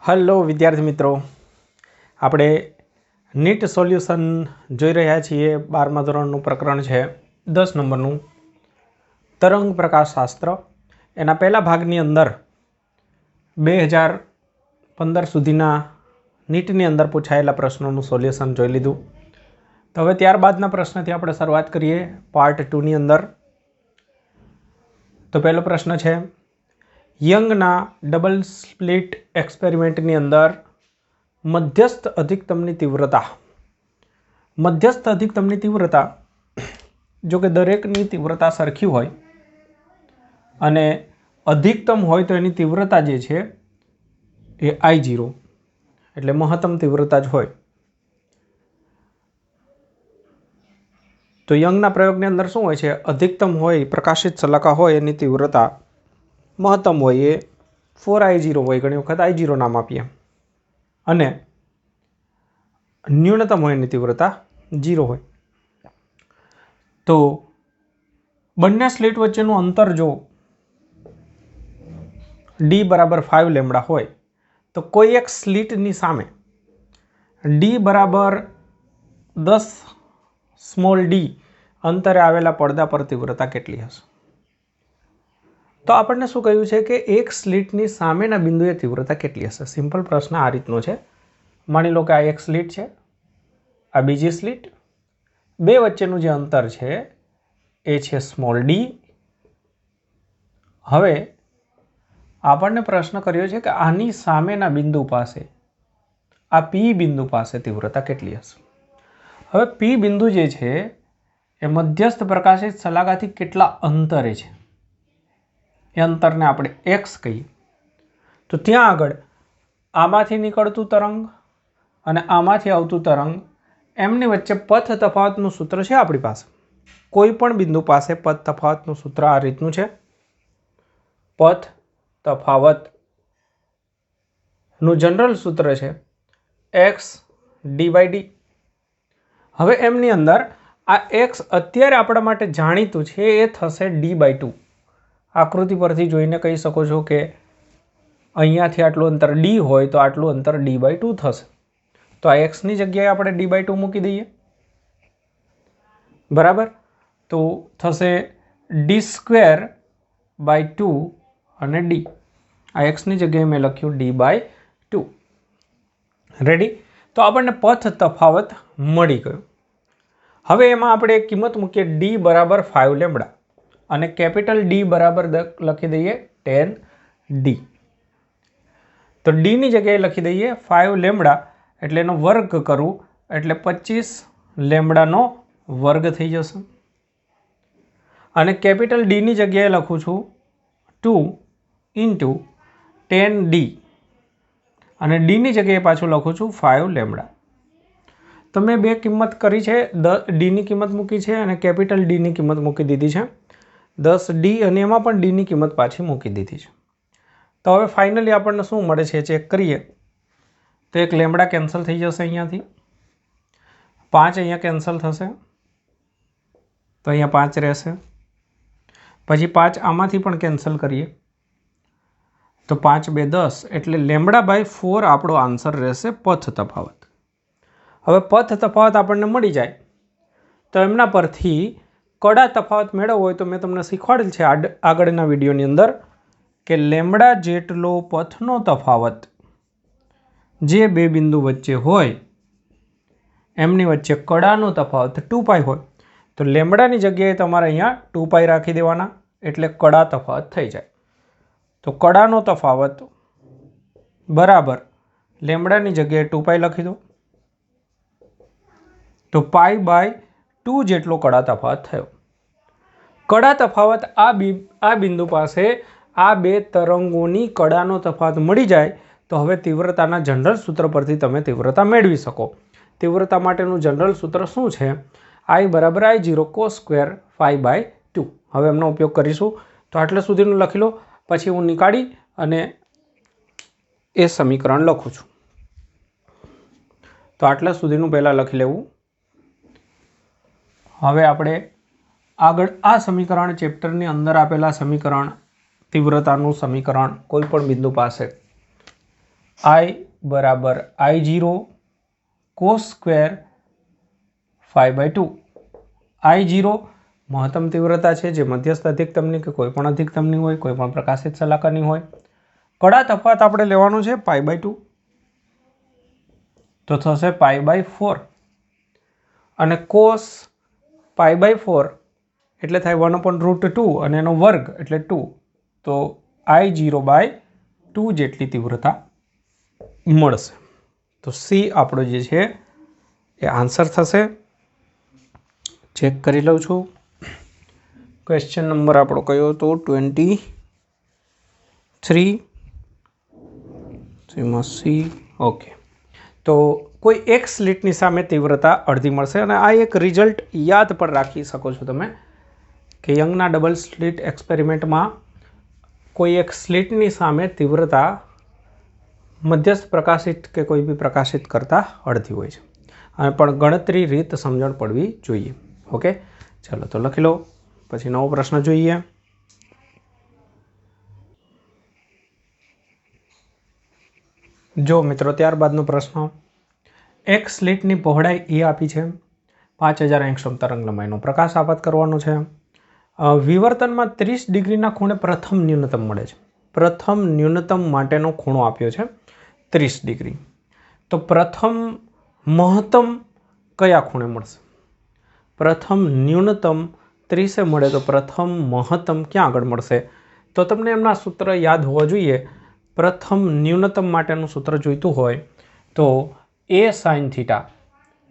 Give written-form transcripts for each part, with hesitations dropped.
Hello વિદ્યાર્થી મિત્રો, આપણે નીટ સોલ્યુશન જોઈ રહ્યા છીએ। 12મા ધોરણનું પ્રકરણ છે 10 નંબરનું તરંગ પ્રકાશશાસ્ત્ર। એના પહેલા ભાગની અંદર 2015 સુધીના નીટની અંદર પૂછાયેલા પ્રશ્નોનું સોલ્યુશન જોઈ લીધું। તો હવે ત્યારબાદના પ્રશ્નથી આપણે શરૂઆત કરીએ પાર્ટ 2ની અંદર। તો પહેલો પ્રશ્ન છે, યંગના ડબલ સ્પ્લિટ એક્સપેરિમેન્ટની અંદર મધ્યસ્થ અધિકતમની તીવ્રતા જો કે દરેકની તીવ્રતા સરખી હોય અને અધિકતમ હોય તો એની તીવ્રતા જે છે એ I0 એટલે મહત્તમ તીવ્રતા જ હોય। તો યંગના પ્રયોગની અંદર શું હોય છે, અધિકતમ હોય પ્રકાશિત શલાકા હોય એની તીવ્રતા મહત્તમ હોય એ 4I0 હોય, ઘણી વખત I0 નામ આપીએ, અને ન્યૂનતમ હોય એની તીવ્રતા 0 હોય। તો બંને સ્લિટ વચ્ચેનું અંતર જો d બરાબર 5 લેમ્બડા હોય તો કોઈ એક સ્લિટની સામે d બરાબર 10 સ્મોલ d અંતરે આવેલા પડદા પર તીવ્રતા કેટલી હશે? તો આપણને શું કહ્યું છે કે એક સ્લિટની સામેના બિંદુએ તીવ્રતા કેટલી હશે? સિમ્પલ પ્રશ્ન આ રીતનો છે। માની લો કે આ એક સ્લિટ છે, આ બીજી સ્લિટ, બે વચ્ચેનું જે અંતર છે એ છે સ્મોલ d। હવે આપણને પ્રશ્ન કર્યો છે કે આની સામેના બિંદુ પાસે, આ P બિંદુ પાસે તીવ્રતા કેટલી હશે? હવે P બિંદુ જે છે એ મધ્યસ્થ પ્રકાશિત શલાકાથી કેટલા અંતરે છે એ અંતરને આપણે x કહીએ। તો ત્યાં આગળ આમાંથી નીકળતું તરંગ અને આમાંથી આવતું તરંગ એમની વચ્ચે પથ તફાવતનું સૂત્ર છે આપણી પાસે। કોઈ પણ બિંદુ પાસે પથ તફાવતનું સૂત્ર આ રીતનું છે, પથ તફાવતનું જનરલ સૂત્ર છે x d/d। હવે એમની અંદર આ x અત્યારે આપણા માટે જાણીતું છે એ થશે d/2। આકૃતિ પરથી જોઈને કહી શકો છો કે અહીંયાથી આટલું અંતર d હોય તો આટલું અંતર d/2 થશે। તો આ x ની જગ્યાએ આપણે d/2 મૂકી દઈએ, બરાબર। તો થશે d²/2 અને d, આ x ની જગ્યાએ મેં લખ્યું d/2। રેડી? તો આપણને પથ તફાવત મળી ગયો। હવે એમાં આપણે એક કિંમત મૂકીએ d બરાબર 5 લેમ્બડા અને કેપિટલ D બરાબર લખી દઈએ 10d। તો d ની જગ્યાએ લખી દઈએ 5 લેમ્બડા એટલે એનો વર્ગ કરું એટલે 25 લેમ્બડાનો વર્ગ થઈ જશે, અને કેપિટલ D ની જગ્યાએ લખું છું 2 × 10d અને d ની જગ્યાએ પાછું લખું છું 5 લેમ્બડા। તો મેં બે કિંમત કરી છે, d ની કિંમત મૂકી છે અને કેપિટલ D ની કિંમત મૂકી દીધી છે 10d, અને એમાં પણ d ની કિંમત પાછી મૂકી દીધી છે। તો હવે ફાઇનલી આપણને શું મળે છે ચેક કરીએ તો એક લેમ્બડા કેન્સલ થઈ જશે, અહીંયાથી 5 અહીંયા કેન્સલ થશે, તો અહીંયા 5 રહેશે, પછી 5 આમાંથી પણ કેન્સલ કરીએ તો 5 × 2 = 10 એટલે λ/4 આપણો આન્સર રહેશે પથ તફાવત। હવે પથ તફાવત આપણને મળી જાય તો એમના પરથી કડા તફાવત મેળવવો હોય તો મેં તમને શીખવાડેલ છે આગળના વિડીયોની અંદર કે લેમ્બડા જેટલો પથનો તફાવત જે બે બિંદુ વચ્ચે હોય એમની વચ્ચે કડાનો તફાવત 2π હોય તો લેમ્બડાની જગ્યાએ તમારે અહીંયા 2π રાખી દેવાના એટલે કડા તફાવત થઈ જાય। તો કડાનો તફાવત બરાબર લેમ્બડાની જગ્યાએ 2π લખી દો તો π/2 જેટલો કડા તફાવત થયો। કડા તફાવત આ બિંદુ પાસે આ બે તરંગોની કડાનો તફાવત મળી જાય તો હવે તીવ્રતાના જનરલ સૂત્ર પરથી તમે તીવ્રતા મેળવી શકો। તીવ્રતા માટેનું જનરલ સૂત્ર શું છે? I બરાબર I0 cos² π/2। હવે એમનો ઉપયોગ કરીશું। તો આટલા સુધીનું લખી લો, પછી હું નીકાળી અને એ સમીકરણ લખું છું। તો આટલા સુધીનું પહેલાં લખી લેવું। હવે આપણે આગળ આ સમીકરણ ચેપ્ટરની અંદર આપેલા સમીકરણ તીવ્રતાનું સમીકરણ કોઈ પણ બિંદુ પાસે I बराबर I0 cos स्क्वेर 5/2। I0 महत्तम तीव्रता है जो मध्यस्थ अधिकतमनी के कोईपण अधिकतमनी होय, कोईपण प्रकाशित शलाकानी होय। कड़ा तफावत आपणे लेवानो छे π/2 तो थशे π/4 अने cos π/4 एटले थाय 1/√2 अने एनो वर्ग एटले 2 तो I0/2 जेटली तीव्रता मळशे। तो सी आपणो जे छे ए आंसर थशे। चेक करी लઉં છું। क्वेश्चन नंबर आपणो कयो तो 23 सी। ओके, तो कोई एक स्लिटनी सामे तीव्रता अर्धी मळशे अने आ एक रिजल्ट याद पर राखी शको छो तमे कि यंगना डबल स्लिट एक्सपेरिमेंट में कोई एक स्लिटनी सामे तीव्रता मध्यस्थ प्रकाशित के कोई भी प्रकाशित करता अर्धी होय छे अने पण गणतरी रीत समझण पड़वी जोईए। ओके, चलो तो लखी लो। पछी नवो प्रश्न जोईए। जो मित्रों त्यारबादनो प्रश्न, एक स्लिटनी पहोळाई ए आपी छे, 5000 एंगस्ट्रॉम तरंग लंबाईनो प्रकाश आपात करवानो छे। विवर्तन में 30 डिग्रीना खूणे प्रथम न्यूनतम मळे छे। प्रथम न्यूनतम माटेनो खूणो आप्यो छे 30 डिग्री। तो प्रथम महत्तम कया खूणे मळशे? प्रथम न्यूनतम 30 मळे तो प्रथम महत्तम क्या आगळ मळशे? तो तमने एमना सूत्र याद होवा जोईए। प्रथम न्यूनतम माटेनुं सूत्र जोईतुं होय तो ए साइन थीटा,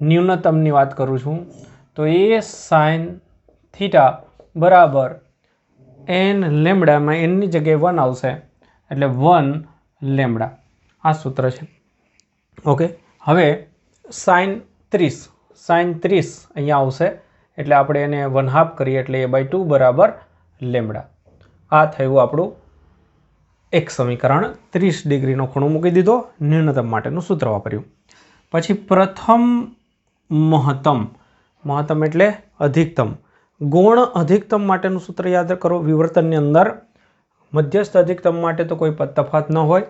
न्यूनतमनी वात करूं छुं तो ए साइन थीटा बराबर एन लेमडा में एन नी जगह 1 आवशे एटले 1 लेमडा। आ सूत्र छे। ओके, हवे साइन 30 अहींया आवशे एटले आपणे एने 1/2 करीए एटले a/2 बराबर लेमडा। आ थयुं आपणुं एक समीकरण। 30 डिग्रीनो खूणो मूकी दीधो, न्यूनतम माटेनुं सूत्र वापर्युं। पछी प्रथम महत्तम, महत्तम एटले अधिकतम। गौण अधिकतम माटेनुं सूत्र याद करो। विवर्तननी अंदर मध्यस्थ अधिकतम माटे तो कोई पद तफावत न होय,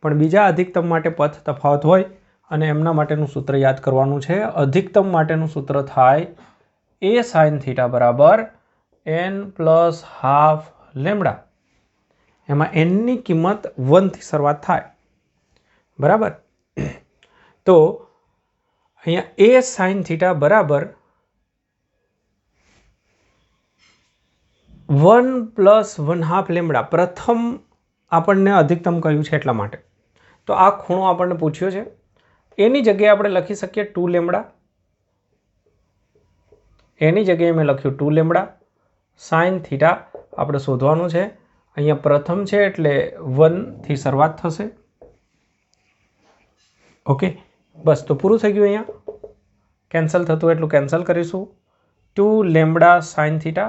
पण बीजा अधिकतम माटे पद तफावत होय अने एमना माटेनुं सूत्र याद करवानुं छे। अधिकतम माटेनुं सूत्र थाय ए साइन थीटा बराबर n + हाफ लेमडा। एमां n नी किंमत 1 थी शरूआत थाय, बराबर। तो अहींया ए साइन थीटा बराबर 1 + 1/2 लेमडा। प्रथम आपणने अधिकतम कह्युं छे एटला माटे। तो आ खूणो आपणने पूछ्यो छे, एनी जग्याए आपणे लखी सकीए 2 लेमडा। एनी जग्याए मैं लख्युं 2 लेमडा। साइन थीटा आपणे शोधवानुं छे। अहींया प्रथम छे एटले 1 थी शरूआत थशे। ओके, बस तो पूरुं थई गयुं। अहींया केन्सल थतुं एटलुं केन्सल करीशुं। 2 lambda sine theta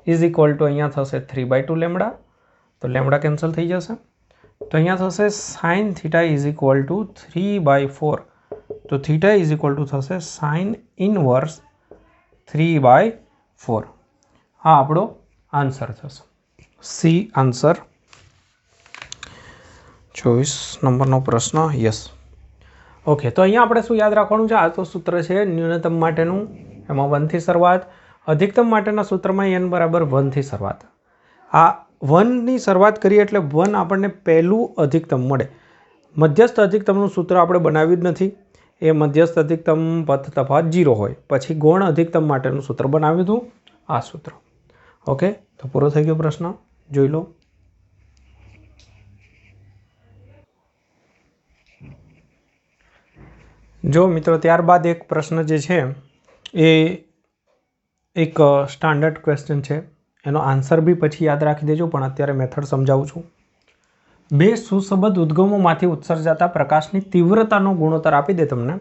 is equal to अहींया थशे 3/2 लेमडा। तो लेमडा केन्सल थई जशे। तो अहींया थशे sine theta is equal to 3/4। तो थीटा इज इक्वल टू थशे साइन इनवर्स 3/4। आ आपणो आंसर थशे। C answer. 24 नंबरनो प्रश्न। यस। ओके, तो अहींया आपणे शुं याद राखवानुं छे? आ तो सूत्र छे न्यूनतम माटेनुं, एमां 1 थी शरूआत। अधिकतम माटेना सूत्रमां n बराबर 1 थी शरूआत। आ 1 नी शरूआत करीए एटले 1 आपणने पहेલું अधिकतम मळे। मध्यस्थ अधिकतमनुं सूत्र आपणे बनाव्युं ज नथी। ए मध्यस्थ अधिकतम पद तफावत 0 होय। पछी गौण अधिकतम माटेनुं सूत्र बनाव्युं हतुं, आ सूत्र। ओके, तो पूरो थई गयो प्रश्न। जोई लो। जो मित्रों त्यारबाद एक प्रश्न जे छे ए एक स्टांडर्ड क्वेश्चन छे। एनो आंसर भी पछी याद राखी देजो, पण अत्यारे मेथड समजावुं छुं। बे सुसंबद्ध उद्गमोमांथी उत्सर्जाता प्रकाशनी तीव्रतानो गुणोत्तर आपी दे तमने।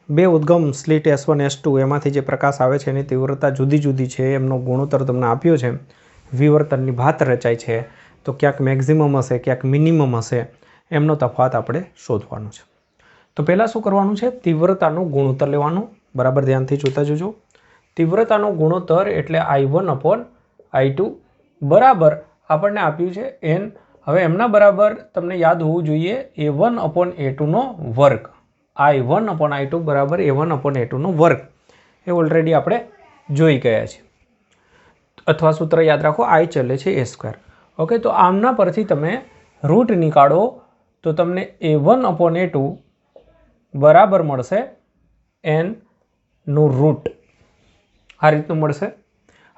बे उद्गम स्लिट S1 S2 एमांथी जे प्रकाश आवे छे एनी तीव्रता जुदी जुदी छे, एमनो गुणोत्तर तमने आप्यो छे। विवर्तननी भात रचाय छे तो क्यांक मेक्सिमम हशे, क्यांक मिनिमम हशे, एमनो तफावत आपणे शोधवानो छे। तो पहेला शुं करवानुं छे? तीव्रतानो गुणोत्तर लेवानो। बराबर ध्यानथी जोता जजो। तीव्रतानो गुणोत्तर एटले I1/I2 बराबर आपणने आप्युं छे n હવે એમના બરાબર તમને યાદ હોવું જોઈએ A1/A2 વર્ગ. I1/I2 બરાબર A1/A2 વર્ગ એ ઓલરેડી આપણે જોઈ ગયા છીએ. અથવા સૂત્ર યાદ રાખો, I ચલે છે A². ઓકે, તો આમના પરથી તમે રૂટ નીકાળો તો તમને A1/A2 બરાબર મળશે n નું રૂટ. આ રીતનું મળશે.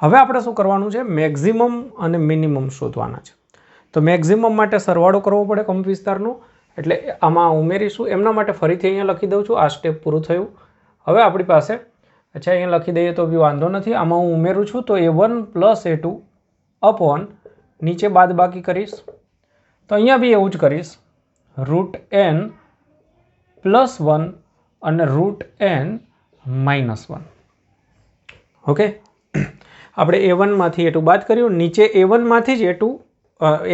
હવે આપણે શું કરવાનું છે? મેક્સિમમ અને મિનિમમ શોધવાના છે. તો મેક્સિમમ માટે સરવાળો કરવો પડે કંપ વિસ્તારનો, એટલે આમાં ઉમેરીશું. એમના માટે ફરીથી અહીંયા લખી દઉં છું. આ સ્ટેપ પૂરું થયું. હવે આપણી પાસે અહીંયા લખી દઈએ તો બી વાંધો નથી. આમાં હું ઉમેરું છું તો A1 + A2 અપોન નીચે બાદ બાકી કરીશ તો અહીંયા બી એવું જ કરીશ. √n + 1 અને √n -1. ઓકે, આપણે A1 માંથી A2 બાદ કર્યું, નીચે A1 માંથી જ A2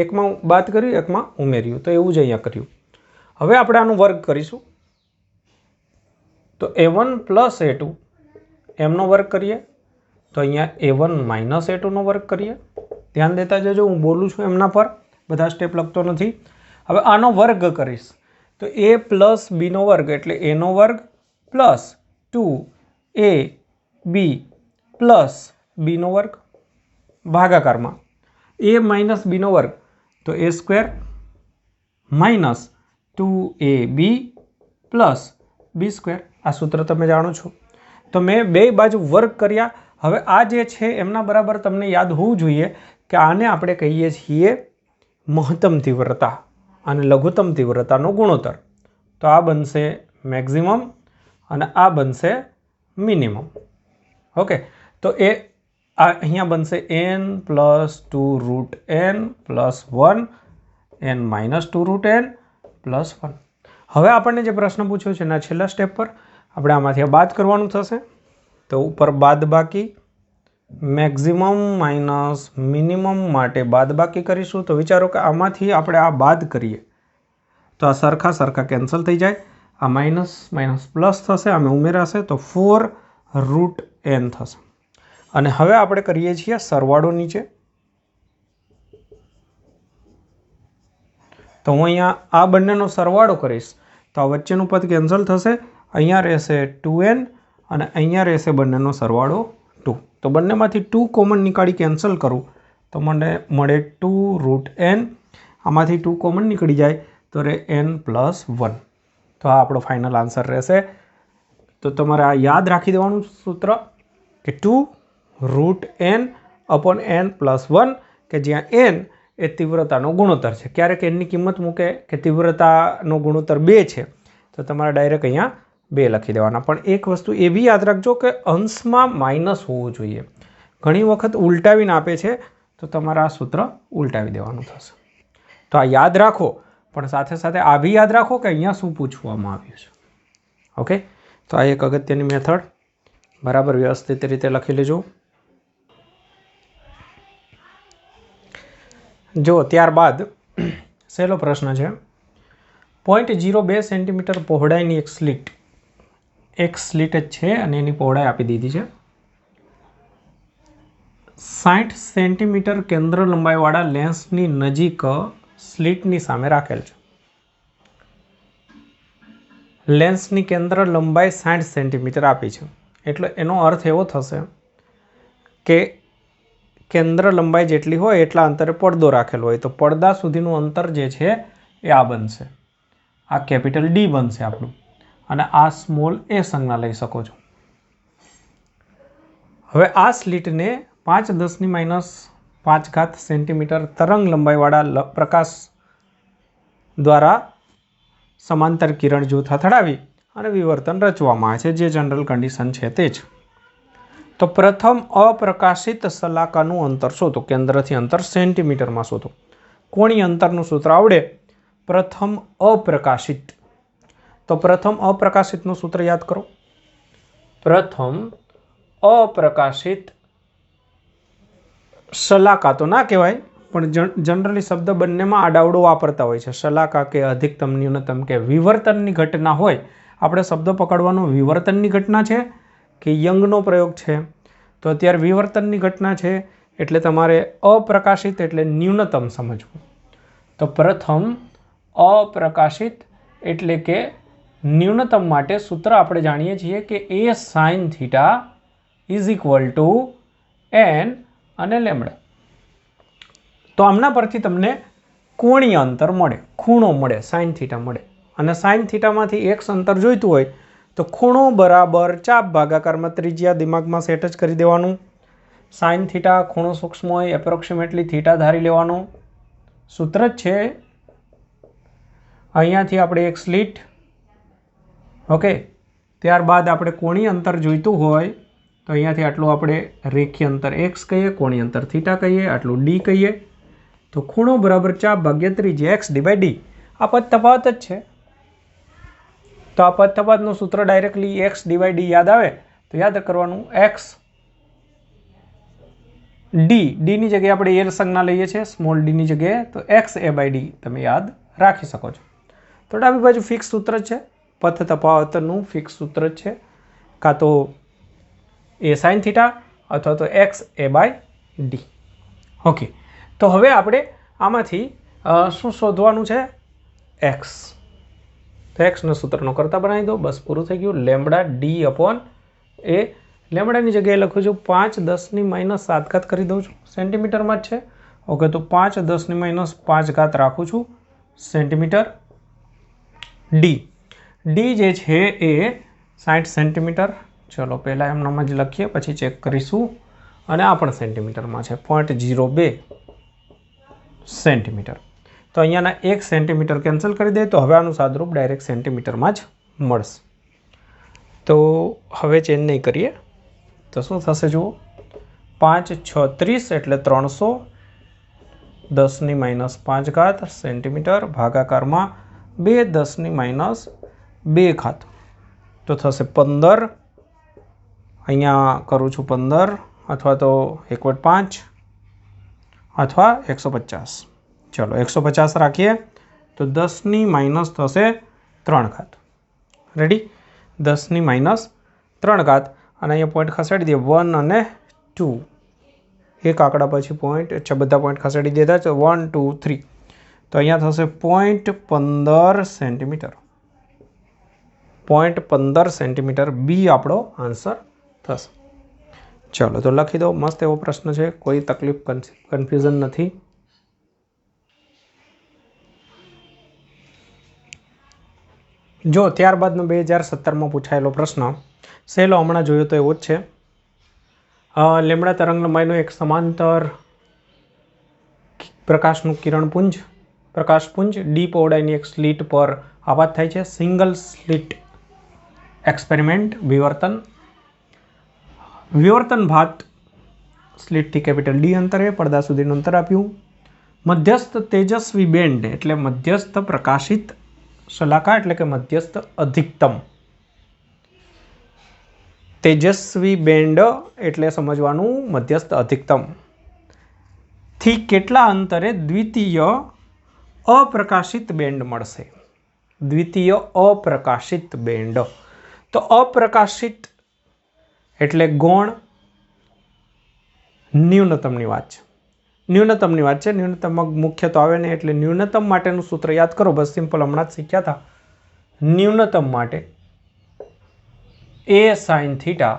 એકમાં બાદ કર્યું, એકમાં ઉમેર્યું. તો એવું જ અહીંયા કર્યું. હવે આપણે આનું વર્ગ કરીશું. તો A1 + A2 એમનો વર્ગ કરીએ તો અહીંયા A1 - A2 નો વર્ગ કરીએ. ધ્યાન દેતા જજો, હું બોલું છું એમના પર, બધા સ્ટેપ લખતો નથી. હવે આનો વર્ગ કરીશ તો A + B નો વર્ગ એટલે A નો વર્ગ પ્લસ 2AB પ્લસ B નો વર્ગ ભાગાકારમાં A - B નો વર્ગ તો A² minus 2AB plus B². આ સૂત્ર તમે જાણો છો. તો મેં બે બાજુ વર્ગ કર્યા. હવે આ જે છે એમના બરાબર તમને યાદ હોવું જોઈએ કે આને આપણે કહીએ છીએ મહત્તમ તીવ્રતા અને લઘુત્તમ તીવ્રતાનો ગુણોત્તર. તો આ બનશે મેક્સિમમ અને આ બનશે મિનિમમ. ઓકે, તો એ અહીંયા બનશે n + 2√n + 1 n - 2√n + 1. હવે આપણને જે પ્રશ્ન પૂછ્યો છે એના છેલ્લા સ્ટેપ પર આપણે આમાંથી બાદ કરવાનું થશે. તો ઉપર બાદ બાકી, મેક્સિમમ માઇનસ મિનિમમ માટે બાદ બાકી કરીશું. તો વિચારો કે આમાંથી આપણે આ બાદ કરીએ તો આ સરખા કેન્સલ થઈ જાય. આ માઇનસ પ્લસ થશે, આમે ઉમેરાશે તો 4√n થશે. અને હવે આપણે કરીએ છીએ સરવાળો નીચે. તો હું અહીંયા આ બંનેનો સરવાળો કરીશ તો આ વચ્ચેનું પદ કેન્સલ થશે. અહીંયા રહેશે 2n અને અહીંયા રહેશે બંનેનો સરવાળો 2. તો બંનેમાંથી 2 કોમન નીકાળી કેન્સલ કરું તો મને મળે 2√n. આમાંથી 2 કોમન નીકળી જાય તો રહે n + 1. તો આ આપણો ફાઇનલ આન્સર રહેશે. તો તમારે આ યાદ રાખી દેવાનું સૂત્ર કે 2√n/n + 1 કે જ્યાં n એ તીવ્રતાનો ગુણોત્તર છે. ક્યારેક એની કિંમત મૂકે કે તીવ્રતાનો ગુણોત્તર 2 છે તો તમારે ડાયરેક્ટ અહીંયા 2 લખી દેવાના. પણ એક વસ્તુ એ બી યાદ રાખજો કે અંશમાં માઇનસ હોવું જોઈએ. ઘણી વખત ઉલટાવીને આપે છે તો તમારે આ સૂત્ર ઉલટાવી દેવાનું થશે. તો આ યાદ રાખો, પણ સાથે સાથે આ બી યાદ રાખો કે અહીંયા શું પૂછવામાં આવ્યું છે. ઓકે, તો આ એક અગત્યની મેથડ બરાબર વ્યવસ્થિત રીતે લખી લેજો. જો ત્યારબાદ સહેલો પ્રશ્ન છે. 0.02 સેન્ટીમીટર પહોળાઈની એક સ્લિટ જ છે અને એની પહોળાઈ આપી દીધી છે. 60 સેન્ટીમીટર કેન્દ્ર લંબાઈવાળા લેન્સની નજીક સ્લિટની સામે રાખેલ છે. લેન્સની કેન્દ્ર લંબાઈ 60 સેન્ટીમીટર આપી છે. એટલે એનો અર્થ એવો થશે કે કેન્દ્ર લંબાઈ જેટલી હોય એટલા અંતરે પડદો રાખેલો હોય તો પડદા સુધીનું અંતર જે છે એ આ બનશે. આ કેપિટલ D બનશે આપણું અને આ સ્મોલ a સંજ્ઞા લઈ શકો છો. હવે આ સ્લિટને 5×10⁻5 સેન્ટીમીટર તરંગ લંબાઈવાળા પ્રકાશ દ્વારા સમાંતર કિરણ જૂથ અથડાવી અને વિવર્તન રચવામાં આવે છે, જે જનરલ કન્ડિશન છે તે જ. તો પ્રથમ અપ્રકાશિત શલાકાનું અંતર શોધો. કેન્દ્રથી અંતર સેન્ટીમીટરમાં શોધો. કોણીય અંતરનું સૂત્ર આવડે. પ્રથમ અપ્રકાશિત, તો પ્રથમ અપ્રકાશિતનું સૂત્ર યાદ કરો. પ્રથમ અપ્રકાશિત શલાકા તો ના કહેવાય, પણ જનરલી શબ્દ બંનેમાં આડાવડો વાપરતા હોય છે. શલાકા કે અધિકતમ ન્યૂનતમ કે વિવર્તનની ઘટના હોય. આપણે શબ્દ પકડવાનો વિવર્તનની ઘટના છે કે યંગનો પ્રયોગ છે. તો અત્યારે વિવર્તનની ઘટના છે એટલે તમારે અપ્રકાશિત એટલે ન્યૂનતમ સમજવું. તો પ્રથમ અપ્રકાશિત એટલે કે ન્યૂનતમ માટે સૂત્ર આપણે જાણીએ છીએ કે a sin theta is equal two n અને લેમડા. તો આમના પરથી તમને કોણીય અંતર મળે, ખૂણો મળે, સાઇન થીટા મળે. અને સાઇન થીટામાંથી x અંતર જોઈતું હોય તો ખૂણો બરાબર ચાપ ભાગાકારમાં ત્રિજ્યા દિમાગમાં સેટ જ કરી દેવાનું. સાઇન થીટા ખૂણો સૂક્ષ્મ હોય એપ્રોક્સિમેટલી થીટા ધારી લેવાનું. સૂત્ર જ છે. અહીંયાથી આપણે એક સ્લીટ, ઓકે, ત્યારબાદ આપણે કોણીય અંતર જોઈતું હોય તો અહીંયાથી આટલું આપણે રેખીય અંતર x કહીએ, કોણીય અંતર થીટા કહીએ, આટલું d કહીએ. તો ખૂણો બરાબર ચાપ ભાગ્યા ત્રિજ્યા x d/d. આ પદ તફાવત જ છે. તો આ પદ તફાવતનું સૂત્ર ડાયરેક્ટલી x d/d યાદ આવે તો યાદ કરવાનું x d, ની જગ્યાએ આપણે એ સંજ્ઞા લઈએ છીએ સ્મોલ d ની જગ્યાએ, તો x a/d તમે યાદ રાખી શકો છો. તો ડાબી બાજુ ફિક્સ સૂત્ર છે, પથ તફાવતનું ફિક્સ સૂત્ર છે, કાં તો a sin થીટા અથવા તો x a/d. ઓકે, તો હવે આપણે આમાંથી શું શોધવાનું છે? x. તો એક્સના સૂત્રનો કરતા બનાવી દો, બસ પૂરું થઈ ગયું. લેમડા d/a, લેમડાની જગ્યાએ લખું છું 5 10⁻7 કરી દઉં છું, સેન્ટીમીટરમાં જ છે. ઓકે, તો 5 10⁻5 રાખું છું સેન્ટીમીટર. d જે છે એ 60 સેન્ટીમીટર. ચલો પહેલાં એમનામાં જ લખીએ, પછી ચેક કરીશું. અને આ પણ સેન્ટીમીટરમાં છે, 0.02 સેન્ટીમીટર. તો અહીંયાના 1 સેન્ટીમીટર કેન્સલ કરી દે તો હવે આનું સાદરૂપ ડાયરેક્ટ સેન્ટીમીટરમાં જ મળશે. તો હવે ચેન્જ નહીં કરીએ તો શું થશે જુઓ, 5 6 30 એટલે 300 10⁻5 સેન્ટીમીટર ભાગાકારમાં 2 10⁻2 તો થશે 15. અહીંયા કરું છું 15 અથવા તો 1/5 અથવા 150. ચલો 150 રાખીએ તો 10⁻³ થશે 3. રેડી? 10⁻³ અને અહીંયા પોઈન્ટ ખસેડી દઈએ 1 અને 2. એક આંકડા પછી પોઈન્ટ, અચ્છા બધા પોઈન્ટ ખસેડી દીધા છે, 1 2 3. તો અહીંયા થશે 0.15 સેન્ટીમીટર. 0.15 સેન્ટીમીટર બી આપણો આન્સર થશે. ચલો તો લખી દો. મસ્ત એવો પ્રશ્ન છે, કોઈ તકલીફ કન્ફ્યુઝન નથી. જો ત્યારબાદનો 2017માં પૂછાયેલો પ્રશ્ન સહેલો હમણાં જોયો તો એવો જ છે. લેમડા તરંગલંબાઈનું એક સમાંતર પ્રકાશનું પ્રકાશપુંજ ડી પહોળાઈની એક સ્લીટ પર આપાત થાય છે. સિંગલ સ્લીટ એક્સપેરિમેન્ટ વિવર્તન ભાત સ્લીટથી કેપિટલ ડી અંતરે પડદા સુધીનું અંતર આપ્યું. મધ્યસ્થ તેજસ્વી બેન્ડ એટલે મધ્યસ્થ પ્રકાશિત શલાકા એટલે કે મધ્યસ્થ અધિકતમ. તેજસ્વી બેન્ડ એટલે સમજવાનું મધ્યસ્થ અધિકતમ થી કેટલા અંતરે દ્વિતીય અપ્રકાશિત બેન્ડ મળશે? દ્વિતીય અપ્રકાશિત બેન્ડ. તો અપ્રકાશિત એટલે ગૌણ ન્યૂનતમની વાત છે. ન્યૂનતમ મુખ્ય તો આવે નહીં, એટલે ન્યૂનતમ માટેનું સૂત્ર યાદ કરો. બસ સિમ્પલ, હમણાં જ શીખ્યા હતા. ન્યૂનતમ માટે a sin થીટા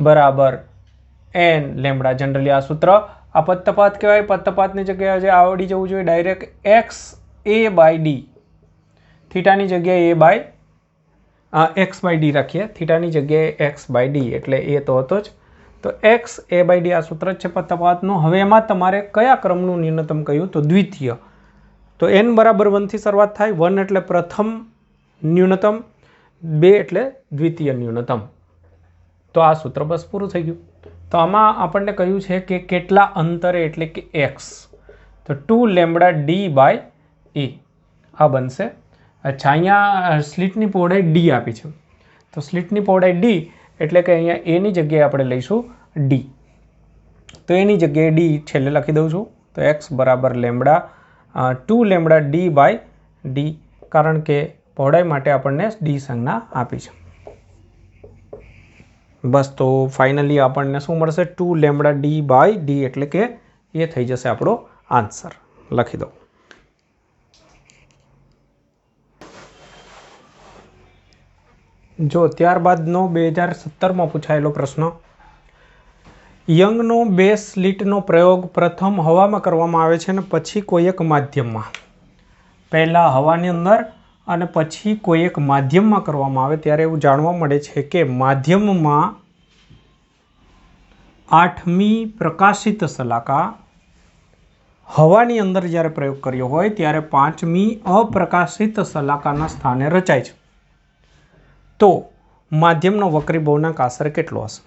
બરાબર n લેમડા. જનરલી આ સૂત્ર આ પદ તફાવત કહેવાય. પદ તફાવતની જગ્યાએ આવડી જવું જોઈએ ડાયરેક્ટ x a/d. થીટાની જગ્યાએ x/d રાખીએ, થીટાની જગ્યાએ x/d એટલે એ તો હતો જ. તો x a/d આ સૂત્ર જ છે પદ તફાવતનું. હવે એમાં તમારે કયા ક્રમનું ન્યૂનતમ કહ્યું? તો દ્વિતીય. તો n બરાબર 1 થી શરૂઆત થાય. 1 એટલે પ્રથમ ન્યૂનતમ, 2 એટલે દ્વિતીય ન્યૂનતમ. તો આ સૂત્ર બસ પૂરું થઈ ગયું. તો આમાં આપણને કહ્યું છે કે કેટલા અંતરે એટલે કે x. તો 2 લેમડા d/a આ બનશે. અચ્છા, અહીંયા સ્લીટની પહોળાઈ d આપી છે. તો સ્લીટની પહોળાઈ d એટલે કે અહીંયા એની જગ્યાએ આપણે લઈશું d. તો એની જગ્યાએ d છેલ્લે લખી દઉં છું. તો x બરાબર 2 લેમડા d/d, કારણ કે પહોળાઈ માટે આપણને d સંજ્ઞા આપી છે. બસ, તો ફાઇનલી આપણને શું મળશે? 2 લેમડા d/d એટલે કે એ થઈ જશે આપણો આન્સર. લખી દો. जो ત્યારબાદનો 2017 માં પૂછાયેલો પ્રશ્ન, યંગનો બે સ્લિટનો પ્રયોગ પ્રથમ હવામાં કરવામાં આવે છે અને પછી કોઈ એક માધ્યમમાં. પહેલાં હવાની અંદર અને પછી કોઈ એક માધ્યમમાં કરવામાં આવે ત્યારે એવું જાણવા મળે છે કે માધ્યમમાં 8મી પ્રકાશિત શલાકા, હવાની અંદર જ્યારે પ્રયોગ કર્યો હોય ત્યારે 5મી અપ્રકાશિત શલાકાના સ્થાને રચાય છે. તો માધ્યમનો વક્રી ભવનાંક આશરે કેટલો હશે?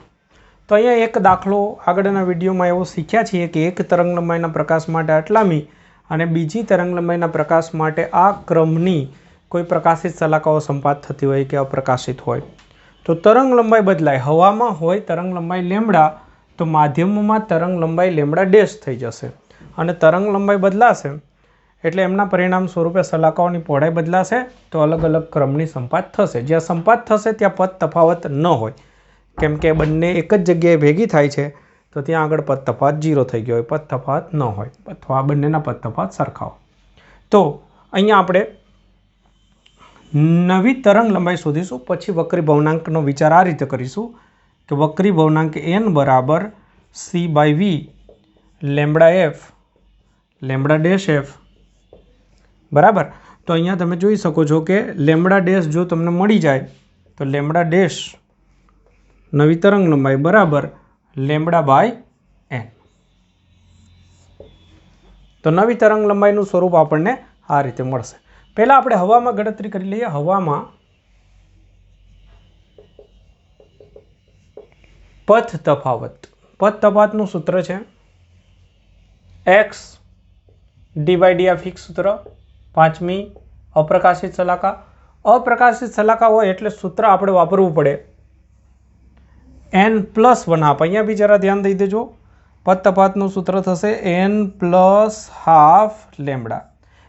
તો અહીંયા એક દાખલો આગળના વિડીયોમાં એવો શીખ્યા છીએ કે એક તરંગલંબાઈના પ્રકાશ માટે આટલામી અને બીજી તરંગલંબાઈના પ્રકાશ માટે આ ક્રમની કોઈ પ્રકાશિત શલાકાઓ સંપાત થતી હોય કે અપ્રકાશિત હોય તો તરંગલંબાઈ બદલાય. હવામાં હોય તરંગલંબાઈ લેમ્બડા, તો માધ્યમમાં તરંગલંબાઈ લેમ્બડા ડેશ થઈ જશે અને તરંગલંબાઈ બદલાશે એટલે એમના પરિણામ સ્વરૂપે શલાકાઓની પહોળાઈ બદલાશે, તો અલગ અલગ ક્રમની સંપાત થશે. જ્યાં સંપાત થશે ત્યાં પદ તફાવત ન હોય, કેમ કે બંને એક જ જગ્યાએ ભેગી થાય છે તો ત્યાં આગળ પદ તફાવત 0 થઈ ગયો હોય, પદ તફાવત ન હોય અથવા બંનેના પદ તફાવત સરખા હોય. તો અહીંયા આપણે નવી તરંગ લંબાઈ શોધીશું, પછી વક્રી ભવનાંકનો વિચાર આ રીતે કરીશું કે વક્રી ભવનાંક n બરાબર c/v lambda F lambda dash F બરાબર. તો અહીંયા તમે જોઈ શકો છો કે લેમ્બડા ડેશ જો તમને મળી જાય તો લેમ્બડા ડેશ નવી તરંગ લંબાઈ બરાબર લેમ્બડા બાય n. તો નવી તરંગ લંબાઈનું સ્વરૂપ આપણને આ રીતે મળશે. પહેલાં આપણે હવામાં ગણતરી કરી લઈએ. હવામાં પથ તફાવતનું સૂત્ર છે x dy આ ફિક્સ સૂત્ર. 5મી અપ્રકાશિત શલાકા. અપ્રકાશિત શલાકા હોય એટલે સૂત્ર આપણે વાપરવું પડે n+1/2. અહીંયા બી જરા ધ્યાન દઈ દેજો. પદ તફાવતનું સૂત્ર થશે n+12 લેમ્બડા.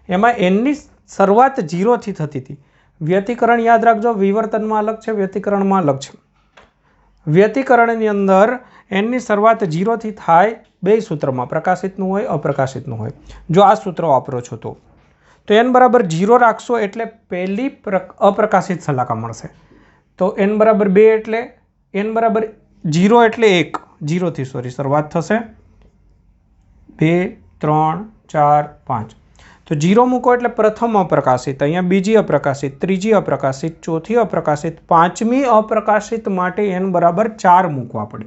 એમાં nની શરૂઆત 0 થી થતી હતી. વ્યતિકરણ યાદ રાખજો, વિવર્તનમાં અલગ છે, વ્યતિકરણમાં અલગ છે. વ્યતિકરણની અંદર nની શરૂઆત 0 થી થાય બે સૂત્રમાં, પ્રકાશિતનું હોય અપ્રકાશિતનું હોય. જો આ સૂત્ર વાપરો છો તો n બરાબર 0 રાખશો એટલે પહેલી અપ્રકાશિત શલાકા મળશે. તો n બરાબર 2 એટલે n બરાબર 0 એટલે 1, 0 થી શરૂઆત થશે 2 3 4 5. તો 0 મૂકો એટલે પ્રથમ અપ્રકાશિત, અહીંયા બીજી અપ્રકાશિત, ત્રીજી અપ્રકાશિત, ચોથી અપ્રકાશિત, 5મી અપ્રકાશિત માટે n બરાબર 4 મૂકવા પડે.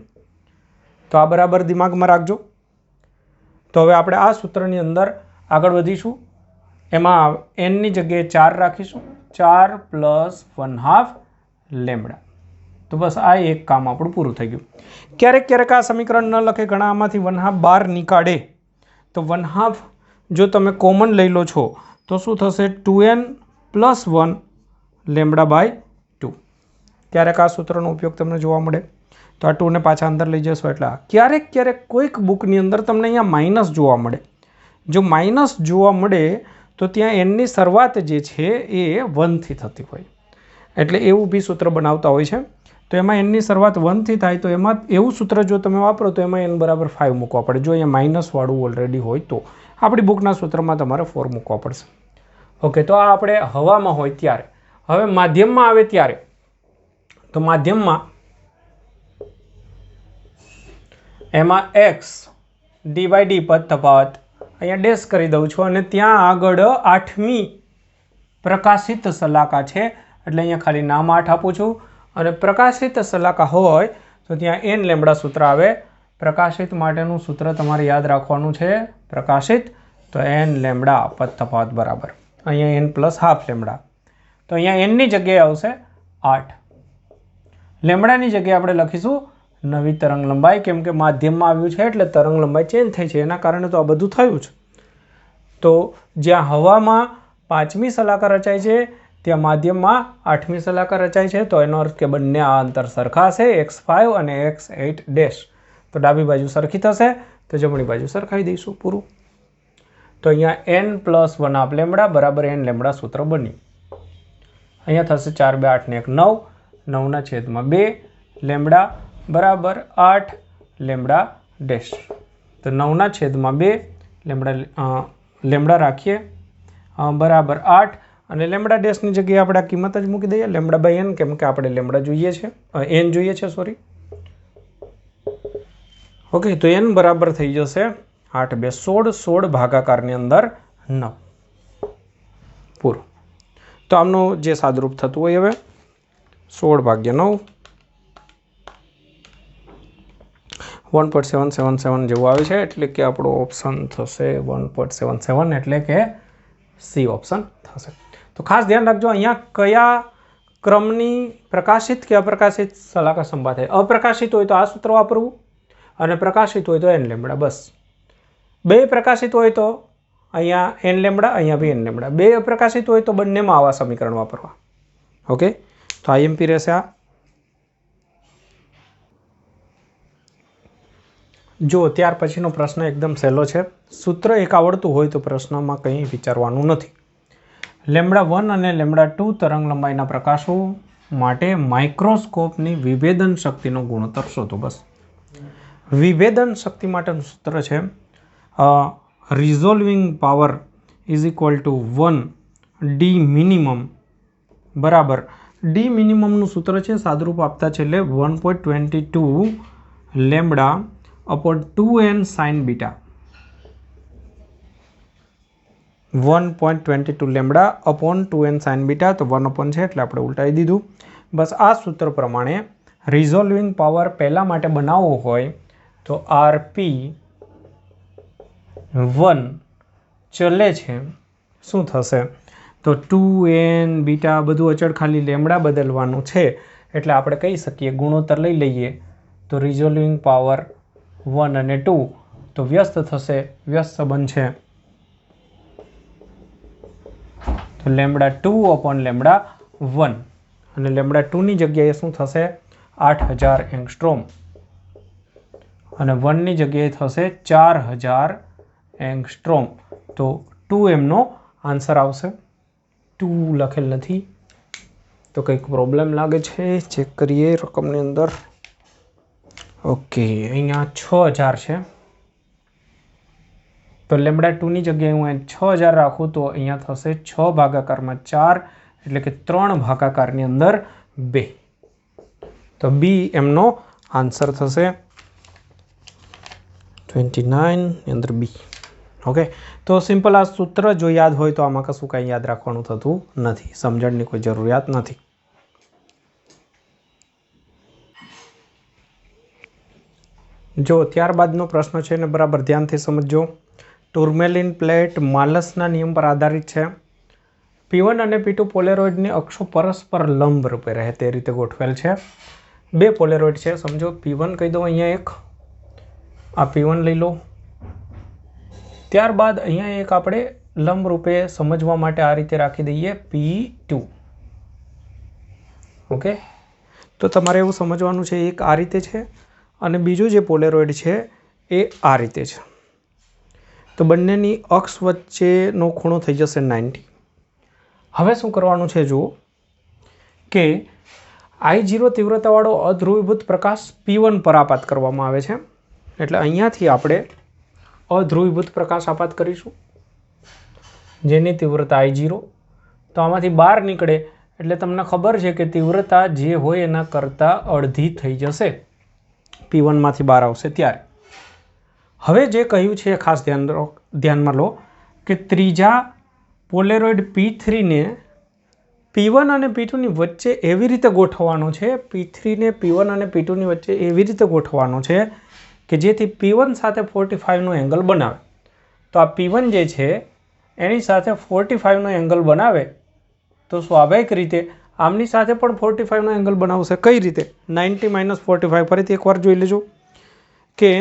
તો આ બરાબર દિમાગમાં રાખજો. તો હવે આપણે આ સૂત્રની અંદર આગળ વધીશું. એમાં nની જગ્યાએ 4 રાખીશું, 4 + 1/2 લેમ્બડા. તો બસ આ એક કામ આપણું પૂરું થઈ ગયું. ક્યારેક આ સમીકરણ ન લખે, ઘણા આમાંથી 1/2 બહાર નીકાળે તો 1/2 જો તમે કોમન લઈ લો છો તો શું થશે 2n + 1 લેમ્બડા બાય 2. ક્યારેક આ સૂત્રનો ઉપયોગ તમને જોવા મળે તો આ 2 ને પાછા અંદર લઈ જશો એટલે ક્યારેક કોઈક બુકની અંદર તમને અહીંયા માઇનસ જોવા મળે. જો માઇનસ જોવા મળે તો ત્યાં nની શરૂઆત જે છે એ 1 થી થતી હોય, એટલે એવું બી સૂત્ર બનાવતા હોય છે. તો એમાં nની શરૂઆત 1 થી થાય તો એમાં એવું સૂત્ર જો તમે વાપરો તો એમાં n બરાબર 5 મૂકવા પડે. જો અહીંયા માઇનસ વાળું ઓલરેડી હોય તો આપણી બુકના સૂત્રમાં તમારે 4 મૂકવા પડશે. ઓકે, તો આ આપણે હવામાં હોય ત્યારે. હવે માધ્યમમાં આવે ત્યારે, તો માધ્યમમાં એમાં x dy/d પદ તફાવત અહીંયા ડેશ કરી દઉં છું અને ત્યાં આગળ 8મી પ્રકાશિત શલાકા છે એટલે અહીંયા ખાલી નામ 8 આપું છું. અને પ્રકાશિત શલાકા હોય તો ત્યાં n લેમ્બડા સૂત્ર આવે. પ્રકાશિત માટેનું સૂત્ર તમારે યાદ રાખવાનું છે. પ્રકાશિત તો n લેમ્બડા પદ તફાવત બરાબર અહીંયા n+12 લેમ્બડા. તો અહીંયા nની જગ્યાએ આવશે 8. લેમ્બડાની જગ્યાએ આપણે લખીશું નવી તરંગ લંબાઈ, કેમ કે માધ્યમમાં આવ્યું છે એટલે તરંગ લંબાઈ ચેન્જ થઈ છે, એના કારણે તો આ બધું થયું છે. તો જ્યાં હવામાં 5મી શલાકા રચાય છે ત્યાં માધ્યમમાં 8મી શલાકા રચાય છે. તો એનો અર્થ કે બંને આ અંતર સરખા છે, x5 અને x8 ડેશ. તો ડાબી બાજુ સરખી થશે તો જમણી બાજુ સરખાઈ દઈશું, પૂરું. તો અહીંયા n+1/2 લેમ્બડા બરાબર n લેમ્બડા સૂત્ર બન્યું. અહીંયા થશે 4 2 8 ને 1 9, 9/2 લેમ્બડા બરાબર 8 લેમ્બડા ડેશ. તો 9/2 લેમ્બડા રાખીએ બરાબર 8 અને લેમ્બડા ડેશની જગ્યાએ આપણે આ કિંમત જ મૂકી દઈએ લેમ્બડા બાય એન, કેમ કે આપણે લેમ્બડા જોઈએ છે, એન જોઈએ છે સોરી. ઓકે, તો એન બરાબર થઈ જશે 8 2 16, 16 ભાગાકારની અંદર 9 પૂરું. તો આમનું જે સાદરૂપ થતું હોય હવે 16 ભાગ્યા 9 1.777 જેવું આવે છે, એટલે કે આપણો ઓપ્શન થશે 1.77, એટલે કે સી ઓપ્શન થશે. તો ખાસ ધ્યાન રાખજો અહીંયા કયા ક્રમની પ્રકાશિત કે અપ્રકાશિત સલાહકાર સંભાળ થાય. અપ્રકાશિત હોય તો આ સૂત્ર વાપરવું અને પ્રકાશિત હોય તો એન લેમ્બડા, બસ. બે પ્રકાશિત હોય તો અહીંયા એન લેમ્બડા, અહીંયા બી એન લેમ્બડા. બે અપ્રકાશિત હોય તો બંનેમાં આવા સમીકરણ વાપરવા. ઓકે, તો આઈએમપી રહેશે આ. જો ત્યાર પછીનો પ્રશ્ન એકદમ સહેલો છે. સૂત્ર એક આવડતું હોય તો પ્રશ્નમાં કંઈ વિચારવાનું નથી. લેમ્બડા 1 અને લેમ્બડા 2 તરંગ લંબાઈના પ્રકાશો માટે માઇક્રોસ્કોપની વિભેદન શક્તિનો ગુણોત્તર શોધો. બસ, વિભેદન શક્તિ માટેનું સૂત્ર છે resolving power is equal to 1 D minimum બરાબર. ડી મિનિમમનું સૂત્ર છે સાદરૂપ આપતા છેલ્લે 1.22 lambda upon 2n sin beta. 1.22 lambda upon 2n sin beta, તો 1 अपॉन છે એટલે આપણે ઉલટાવી દીધું. બસ આ સૂત્ર પ્રમાણે રિઝોલ્વિંગ પાવર પહેલા માટે બનાવવો હોય તો RP 1 ચલે છે શું થશે, તો 2n બીટા બધું અચળ, ખાલી લેમ્બડા બદલવાનું છે, એટલે આપણે કહી શકીએ ગુણોત્તર લઈ લઈએ તો રિઝોલ્વિંગ પાવર 1 અને 2 તો વ્યસ્ત થશે, વ્યસ્ત સંબંધ છે તો લેમ્બડા 2 અપોન લેમ્બડા 1, અને લેમ્બડા 2ની જગ્યાએ શું થશે 8000 એંગસ્ટ્રોમ અને 1ની જગ્યાએ થશે 4000 એંગસ્ટ્રોમ. તો 2m નો આન્સર આવશે. 2 લખેલ નથી તો કંઈક પ્રોબ્લેમ લાગે છે, ચેક કરીએ રકમની અંદર. ઓકે, અહીંયા 6000 છે તો લેમ્બડા 2ની જગ્યાએ હું 6000 રાખું તો અહીંયા થશે 6 ભાગાકારમાં 4, એટલે કે 3 ભાગાકારની અંદર 2. તો બી એમનો આન્સર થશે 29 ની અંદર બી. ઓકે, તો સિમ્પલ આ સૂત્ર જો યાદ હોય તો આમાં કશું કાંઈ યાદ રાખવાનું થતું નથી, સમજણની કોઈ જરૂરિયાત નથી. જો ત્યારબાદનો પ્રશ્ન છે એને બરાબર ધ્યાનથી સમજજો. ટુર્મેલિન પ્લેટ માલસના નિયમ પર આધારિત છે. P1 અને P2 પોલેરોઇડની અક્ષો પરસ્પર લંબ રૂપે રહે તે રીતે ગોઠવેલ છે. બે પોલેરોઇડ છે, સમજો P1 કહી દો અહીંયા એક, આ P1 લઈ લો. ત્યારબાદ અહીંયા એક આપણે લંબ રૂપે સમજવા માટે આ રીતે રાખી દઈએ P2. ઓકે, તો તમારે એવું સમજવાનું છે એક આ રીતે છે અને બીજું જે પોલેરોઇડ છે એ આ રીતે છે. તો બંનેની અક્ષ વચ્ચેનો ખૂણો થઈ જશે 90. હવે શું કરવાનું છે જુઓ કે I0 તીવ્રતાવાળો અધ્રુવીભૂત પ્રકાશ P1 પર આપાત કરવામાં આવે છે, એટલે અહીંયાથી આપણે અધ્રુવીભૂત પ્રકાશ આપાત કરીશું જેની તીવ્રતા I0. તો આમાંથી બહાર નીકળે એટલે તમને ખબર છે કે તીવ્રતા જે હોય એના કરતાં અડધી થઈ જશે, P1માંથી બહાર આવશે ત્યારે. હવે જે કહ્યું છે ખાસ ધ્યાનમાં લો કે ત્રીજા પોલેરોઇડ P3ને P1 અને P2ની વચ્ચે એવી રીતે ગોઠવવાનો છે, P3ને P1 અને P2ની વચ્ચે એવી રીતે ગોઠવવાનો છે કે જેથી P1 સાથે 45નો એંગલ બનાવે. તો આ P1 જે છે એની સાથે 45નો એંગલ બનાવે તો સ્વાભાવિક રીતે આમની સાથે પણ 45નો એંગલ બનાવશે. કઈ રીતે? 90 - 45. ફરીથી એકવાર જોઈ લેજો કે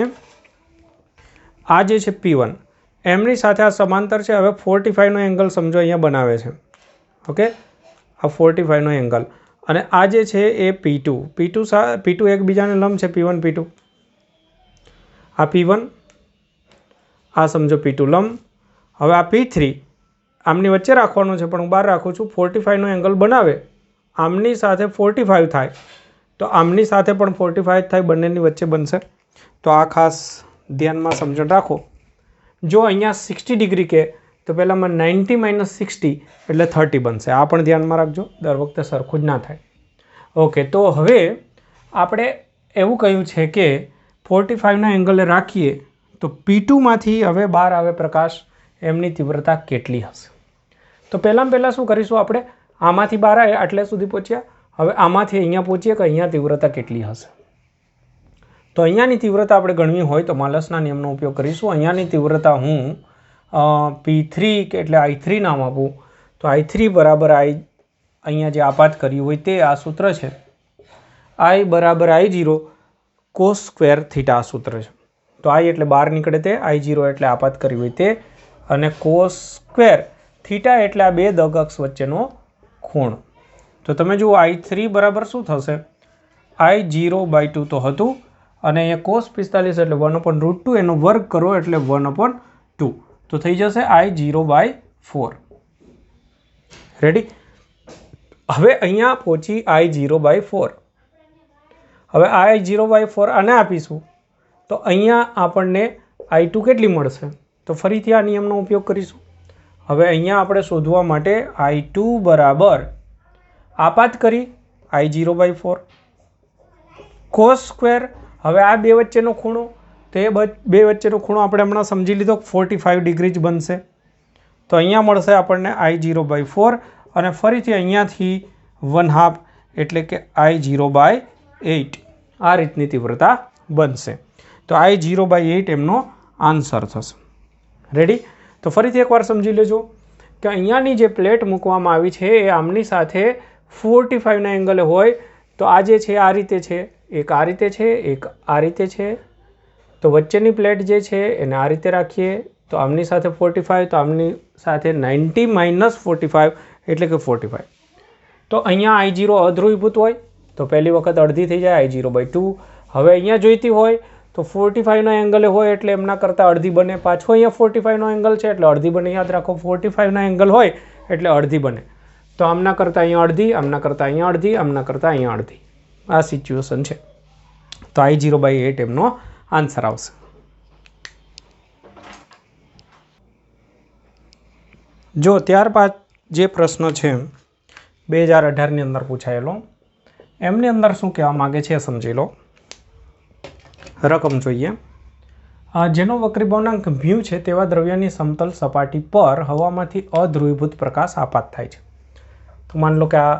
આ જે છે P1 એમની સાથે આ સમાંતર છે. હવે 45નો એંગલ સમજો અહીંયા બનાવે છે. ઓકે, આ 45નો એંગલ, અને આ જે છે એ P2 એકબીજાને લંબ છે, P1 P2. આ P1, આ સમજો P2 લંબ. હવે આ P3 આમની વચ્ચે રાખવાનો છે પણ હું બહાર રાખું છું. 45નો એંગલ બનાવે, આમની સાથે 45 થાય તો આમની સાથે પણ 45 થાય, બંનેની વચ્ચે બનશે. તો આ ખાસ ધ્યાનમાં સમજણ રાખો. જો અહીંયા 60 ડિગ્રી કે તો પહેલાંમાં 90 - 60 એટલે 30 બનશે. આ પણ ધ્યાનમાં રાખજો, દર વખતે સરખું જ ના થાય. ઓકે, તો હવે આપણે એવું કહ્યું છે કે 45ના એંગલે રાખીએ તો P2માંથી હવે બહાર આવે પ્રકાશ, એમની તીવ્રતા કેટલી હશે? તો પહેલાં શું કરીશું આપણે? આમાંથી બહાર આવે આટલે સુધી પહોંચ્યા, હવે આમાંથી અહીંયા પહોંચીએ કે અહીંયા તીવ્રતા કેટલી હશે? તો અહીંયાની તીવ્રતા આપણે ગણવી હોય તો માલસના નિયમનો ઉપયોગ કરીશું. અહીંયાની તીવ્રતા હું P3 કે એટલે I3 નામ આપું તો I3 બરાબર અહીંયા જે આપાત કર્યું હોય તે આ સૂત્ર છે, I બરાબર I0 cos સ્ક્વેર થીટા આ સૂત્ર છે. તો I એટલે બહાર નીકળે તે, I0 એટલે આપાત કર્યું હોય તે, અને cos સ્ક્વેર થીટા એટલે આ બે દગ અક્ષ વચ્ચેનો ખૂણ. તો તમે જુઓ I3 બરાબર શું થશે? I0/2 તો હતું, અને અહીંયા cos 45 એટલે 1/√2, એનો વર્ગ કરો એટલે 1/2, તો થઈ જશે I0/4. રેડી? હવે અહીંયા પહોંચી I0/4. હવે I0/4 આને આપીશું તો અહીંયા આપણને I2 કેટલી મળશે? તો ફરીથી આ નિયમનો ઉપયોગ કરીશું. હવે અહીંયા આપણે શોધવા માટે I2 બરાબર આપાત કરી I0/4 cos સ્ક્વેર. હવે આ બે વચ્ચેનો ખૂણો, તો એ બે વચ્ચેનો ખૂણો આપણે હમણાં સમજી લીધો 45 ડિગ્રી જ બનશે. તો અહીંયા મળશે આપણને I0/4, અને ફરીથી અહીંયાથી 1/2 એટલે કે I0/8. આ રીતની તીવ્રતા બનશે. તો I0/8 એમનો આન્સર થશે. રેડી? તો ફરીથી એકવાર સમજી લેજો કે અહીંયાની જે પ્લેટ મૂકવામાં આવી છે એ આમની સાથે 45ના એંગલે હોય તો આ જે છે આ રીતે છે, એક આ રીતે છે, એક આ રીતે છે. તો વચ્ચેની પ્લેટ જે છે એને આ રીતે રાખીએ તો આમની સાથે 45, તો આમની સાથે 90 - 45 એટલે કે 45. તો અહીંયા I0 અધ્રુવીભૂત હોય તો પહેલી વખત અડધી થઈ જાય, I0/2. હવે અહીંયા જોઈતી હોય તો 45ના એંગલે હોય એટલે એમના કરતાં અડધી બને. પાછો અહીંયા 45નો એંગલ છે એટલે અડધી બને. યાદ રાખો, 45ના એંગલ હોય એટલે અડધી બને. તો આમના કરતાં અહીંયા અડધી, આમના કરતાં અહીંયા અડધી, આમના કરતાં અહીંયા અડધી. આ સિચ્યુએશન છે. તો I0/8 એમનો આન્સર આવશે. જો ત્યારબાદ જે પ્રશ્ન છે 2018ની અંદર પૂછાયેલો, એમની અંદર શું કહેવા માગે છે સમજી લો. રકમ જોઈએ. જેનો વક્રીભવનાંક μ છે તેવા દ્રવ્યની સમતલ સપાટી પર હવામાંથી અધ્રુવીભૂત પ્રકાશ આપાત થાય છે. તો માન લો કે આ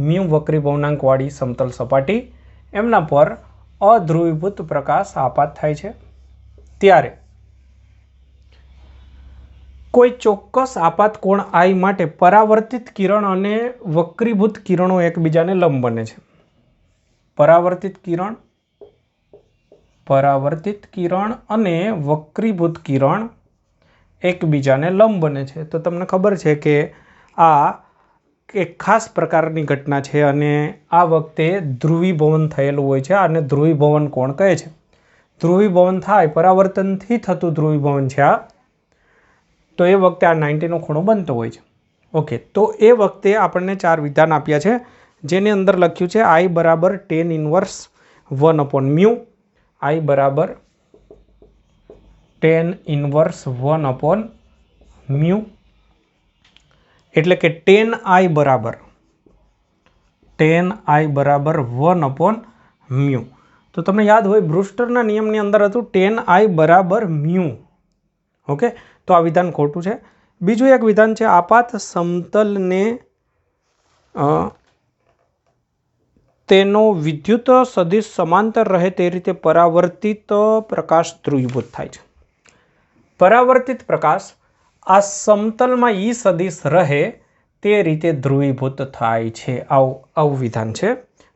μ વક્રીભવનાંકવાળી સમતલ સપાટી, એમના પર અધ્રુવીભૂત પ્રકાશ આપાત થાય છે. ત્યારે કોઈ ચોક્કસ આપાત કોણ I માટે પરાવર્તિત કિરણ અને વક્રીભૂત કિરણો એકબીજાને લંબ બને છે. પરાવર્તિત કિરણ અને વક્રીભૂત કિરણ એકબીજાને લંબ બને છે. તો તમને ખબર છે કે આ એક ખાસ પ્રકારની ઘટના છે અને આ વખતે ધ્રુવીભવન થયેલું હોય છે. આને ધ્રુવીભવન કોણ કહે છે? ધ્રુવીભવન થાય, પરાવર્તનથી થતું ધ્રુવીભવન છે આ. તો એ વખતે આ 90નો ખૂણો બનતો હોય છે. ઓકે, તો એ વખતે આપણને 4 વિધાન આપ્યા છે, જેની અંદર લખ્યું છે I બરાબર tan ઇન્વર્સ 1/μ, I બરાબર tan ઇન્વર્સ 1/μ, એટલે કે tan I બરાબર 1/μ. તો તમને યાદ હોય બ્રુસ્ટરના નિયમની અંદર હતું tan I બરાબર μ. ઓકે, તો આ વિધાન ખોટું છે. બીજું એક વિધાન છે, આપાત સમતલને તેનો વિદ્યુત સદિશ સમાંતર રહે તે રીતે પરાવર્તિત પ્રકાશ ધ્રુવીભૂત થાય છે. પરાવર્તિત પ્રકાશ આ સમતલમાં E સદિશ રહે તે રીતે ધ્રુવીભૂત થાય છે. આવું વિધાન છે,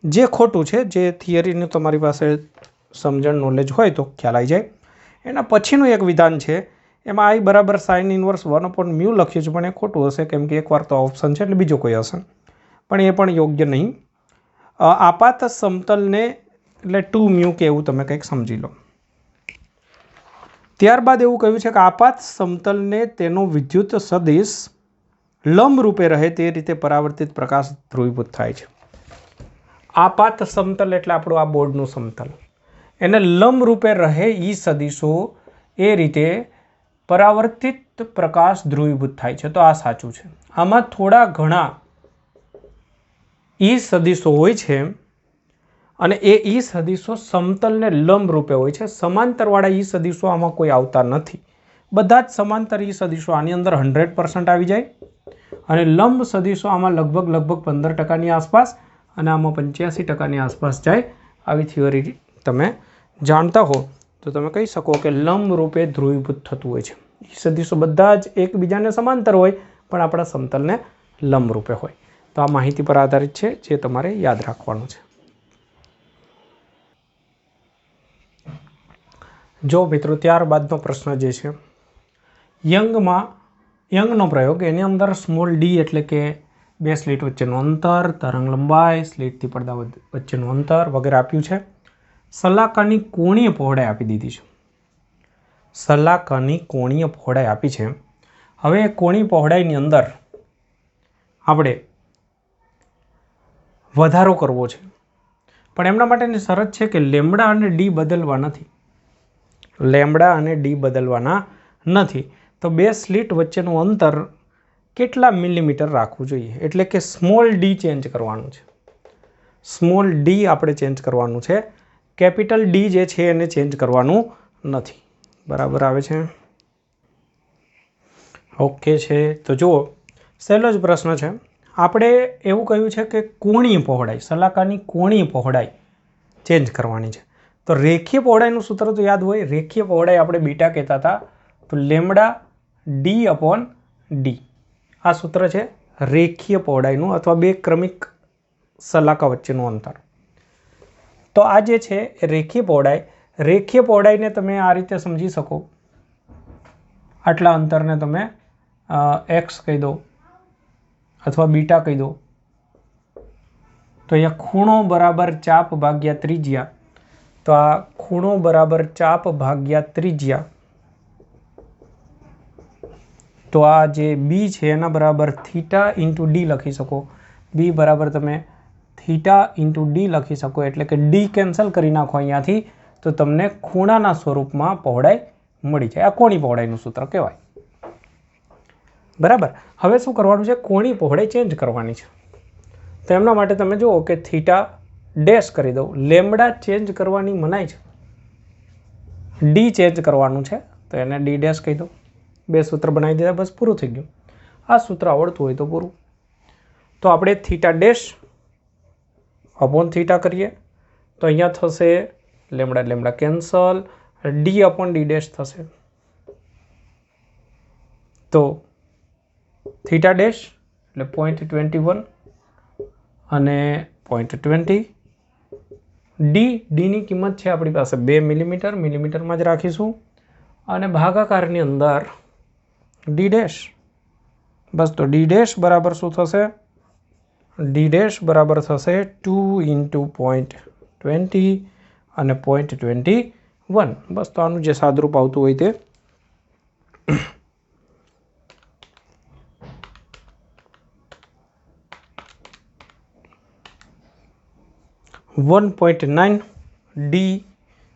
જે ખોટું છે. જે થિયરીનું તમારી પાસે સમજણ નોલેજ હોય તો ખ્યાલ આવી જાય. એના પછીનું એક વિધાન છે, એમાં I બરાબર sin ઇન્વર્સ 1/μ લખ્યું છે, પણ એ ખોટું હશે કેમ કે એકવાર તો ઓપ્શન છે એટલે બીજો કોઈ હશે, પણ એ પણ યોગ્ય નહીં. આપાત સમતલને એટલે 2μ કે એવું તમે કંઈક સમજી લો. ત્યારબાદ એવું કહ્યું છે કે આપાત સમતલને તેનો વિદ્યુત સદિશ લંબ રૂપે રહે તે રીતે પરાવર્તિત પ્રકાશ ધ્રુવીભૂત થાય છે. આપાત સમતલ એટલે આપણું આ બોર્ડનું સમતલ, એને લંબ રૂપે રહે E સદિશો એ રીતે પરાવર્તિત પ્રકાશ ધ્રુવીભૂત થાય છે, તો આ સાચું છે. આમાં થોડા ઘણા ઈ સદિશો હોય છે અને એ ઈ સદિશો સમતલને લંબ રૂપે હોય છે. સમાંતરવાળા ઈ સદિશો આમાં કોઈ આવતા નથી. બધા જ સમાંતર ઈ સદિશો આની અંદર 100% આવી જાય અને લંબ સદિશો આમાં લગભગ 15%ની આસપાસ અને આમાં 85%ની આસપાસ જાય. આવી થિયરી તમે જાણતા હો તો તમે કહી શકો કે લંબ રૂપે ધ્રુવીભૂત થતું હોય છે. ઈ સદિશો બધા જ એકબીજાને સમાંતર હોય પણ આપણા સમતલને લંબ રૂપે હોય. તો આ માહિતી પર આધારિત છે જે તમારે યાદ રાખવાનું છે. જો મિત્રો ત્યારબાદનો પ્રશ્ન જે છે યંગનો પ્રયોગ, એની અંદર સ્મોલ ડી એટલે કે બે સ્લિટ વચ્ચેનું અંતર, તરંગ લંબાઈ, સ્લિટથી પડદા વચ્ચેનું અંતર વગેરે આપ્યું છે. સલાકાની કોણીય પહોળાઈ આપી દીધી છે. સલાકાની કોણીય પહોળાઈ આપી છે. હવે કોણીય પહોળાઈની અંદર આપણે વધારો કરવો છે પણ એમના માટેની શરત છે કે લેમ્બડા અને ડી બદલવા નથી. લેમ્બડા અને ડી બદલવાના નથી. તો બે સ્લિટ વચ્ચેનું અંતર કેટલા મિલીમીટર રાખવું જોઈએ, એટલે કે સ્મોલ ડી ચેન્જ કરવાનું છે. સ્મોલ ડી આપણે ચેન્જ કરવાનું છે. કેપિટલ ડી જે છે એને ચેન્જ કરવાનું નથી. બરાબર આવે છે? ઓકે છે. તો જુઓ, સહેલો જ પ્રશ્ન છે. આપણે એવું કહ્યું છે કે કોણીય પહોળાઈ, સલાકાની કોણીય પહોળાઈ ચેન્જ કરવાની છે. તો રેખીય પહોળાઈનું સૂત્ર તો યાદ હોય. રેખીય પહોળાઈ આપણે બીટા કહેતા હતા. તો લેમ્બડા ડી અપોન ડી આ સૂત્ર છે રેખીય પહોળાઈનું અથવા બે ક્રમિક સલાકા વચ્ચેનું અંતર. તો આ જે છે રેખીય પહોળાઈ, રેખીય પહોળાઈને તમે આ રીતે સમજી શકો. આટલા અંતરને તમે એક્સ કહી દો અથવા બીટા કહી દો. તો અહીંયા ખૂણો બરાબર ચાપ ભાગ્યા ત્રિજ્યા. તો આ ખૂણો બરાબર ચાપ ભાગ્યા ત્રિજ્યા. તો આ જે બી છે એના બરાબર થીટા ઇન્ટુ ડી લખી શકો. બી બરાબર તમે થીટા ઇન્ટુ ડી લખી શકો. એટલે કે ડી કેન્સલ કરી નાખો અહીંયાથી તો તમને ખૂણાના સ્વરૂપમાં પહોળાઈ મળી જાય. આ કોણી પહોળાઈનું સૂત્ર કહેવાય. બરાબર. હવે શું કરવાનું છે? કોણી પહોળાઈ ચેન્જ કરવાની છે. તો એમના માટે તમે જુઓ કે થીટા ડેશ કરી દો. લેમ્બડા ચેન્જ કરવાની મનાય છે, ડી ચેન્જ કરવાનું છે તો એને ડી ડેશ કહી દો. બે સૂત્ર બનાવી દીધા, બસ પૂરું થઈ ગયું. આ સૂત્ર આવડતું હોય તો પૂરું. તો આપણે થીટા ડેશ અપોન થીટા કરીએ તો અહીંયા થશે lambda lambda cancel, D upon D dash થશે. તો થીટા ડેશ એટલે 0.21 અને 0.20. ડીની કિંમત છે આપણી પાસે 2 મિલીમીટર, મિલીમીટરમાં જ રાખીશું. અને ભાગાકારની અંદર ડી ડેશ, બસ. તો ડી ડેશ બરાબર શું થશે? ડી ડેશ બરાબર થશે 2 ઇન્ટુ 0.20 અને 0.21. બસ. તો આનું જે સાદરૂપ આવતું હોય તે 1.9 ડી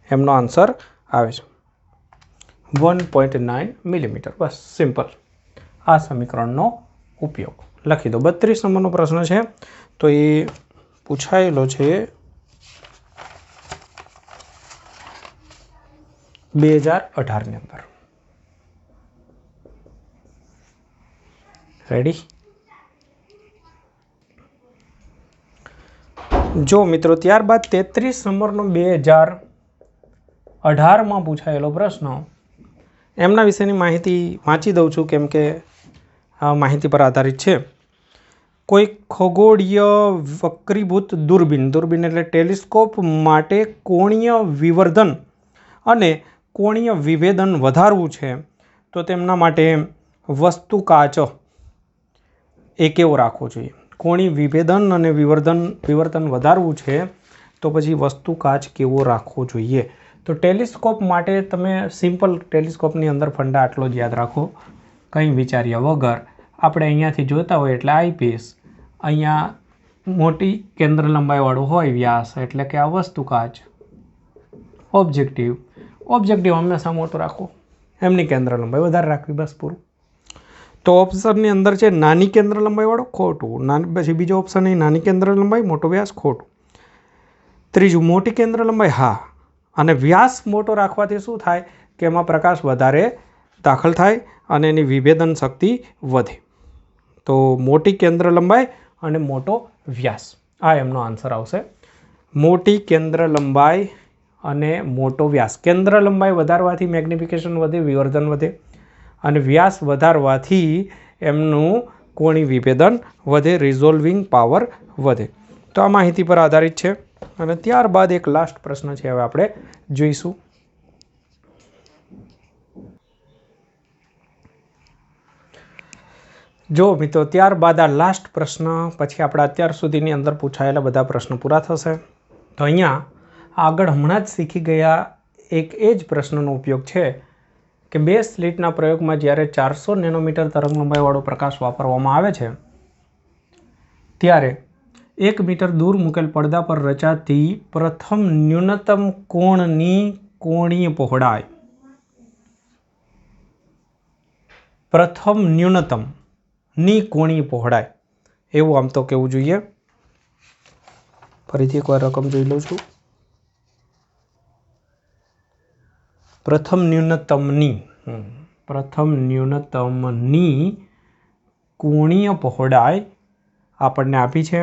એમનો આન્સર આવે છે. 1.9 મિલીમીટર. બસ સિમ્પલ. આ સમીકરણનો ઉપયોગ લખી દો. 32 નંબરનો પ્રશ્ન છે. તો એ પૂછાયેલો છે 2018ની અંદર. રેડી? જો મિત્રો ત્યારબાદ 33 નંબરનો 2018માં પૂછાયેલો પ્રશ્ન, એમના વિશેની માહિતી વાંચી દઉં છું કેમ કે આ માહિતી પર આધારિત છે. કોઈ ખગોળીય વક્રીભૂત દૂરબીન એટલે ટેલિસ્કોપ માટે કોણીય વિવર્ધન અને કોણીય વિભેદન વધારવું છે તો તેમના માટે વસ્તુ કાચ એ કેવો રાખવો જોઈએ? કોણી વિભેદન અને વિવર્તન વધારવું છે તો પછી વસ્તુ કાચ કેવો રાખવો જોઈએ? તો ટેલિસ્કોપ માટે તમે સિમ્પલ ટેલિસ્કોપની અંદર ફંડા આટલો જ યાદ રાખો, કંઈ વિચાર્યા વગર. આપણે અહીંયાથી જોતા હોય એટલે આઈપીસ, અહીંયા મોટી કેન્દ્ર લંબાઈવાળું હોય વ્યાસ એટલે કે આ વસ્તુ કાચ. ઓબ્જેક્ટિવ હંમેશા મોટું રાખો. એમની કેન્દ્ર લંબાઈ વધારે રાખવી, બસ પૂરું. તો ઓપ્શનની અંદર છે નાની કેન્દ્ર લંબાઈવાળો, ખોટું. પછી બીજો ઓપ્શન એ નાની કેન્દ્ર લંબાઈ મોટો વ્યાસ, ખોટું. ત્રીજું મોટી કેન્દ્ર લંબાઈ, હા. અને વ્યાસ મોટો રાખવાથી શું થાય કે એમાં પ્રકાશ વધારે દાખલ થાય અને એની વિભેદન શક્તિ વધે. તો મોટી કેન્દ્ર લંબાઈ અને મોટો વ્યાસ, આ એમનો આન્સર આવશે. મોટી કેન્દ્ર લંબાઈ અને મોટો વ્યાસ. કેન્દ્ર લંબાઈ વધારવાથી મેગ્નિફિકેશન વધે, વિવર્ધન વધે, અને વ્યાસ વધારવાથી એમનું કોણીય વિભેદન વધે, રિઝોલ્વિંગ પાવર વધે. તો આ માહિતી પર આધારિત છે. અને ત્યારબાદ એક લાસ્ટ પ્રશ્ન છે, હવે આપણે જોઈશું. જો મિત્રો, ત્યારબાદ આ લાસ્ટ પ્રશ્ન પછી આપણા અત્યાર સુધીની અંદર પૂછાયેલા બધા પ્રશ્નો પૂરા થશે. તો અહીંયા આગળ હમણાં જ શીખી ગયા એક એ જ પ્રશ્નનો ઉપયોગ છે કે 2 સ્લિટના પ્રયોગમાં જ્યારે 400 નેનોમીટર તરંગ લંબાઈવાળો પ્રકાશ વાપરવામાં આવે છે ત્યારે 1 મીટર દૂર મૂકેલ પડદા પર રચાતી પ્રથમ ન્યૂનતમ કોણની કોણીય પહોળાઈ, પ્રથમ ન્યૂનતમની કોણીય પહોળાઈ, એવું આમ તો કહેવું જોઈએ. ફરીથી એકવાર રકમ જોઈ લઉં છું. પ્રથમ ન્યૂનતમની કોણીય પહોળાઈ આપણને આપી છે.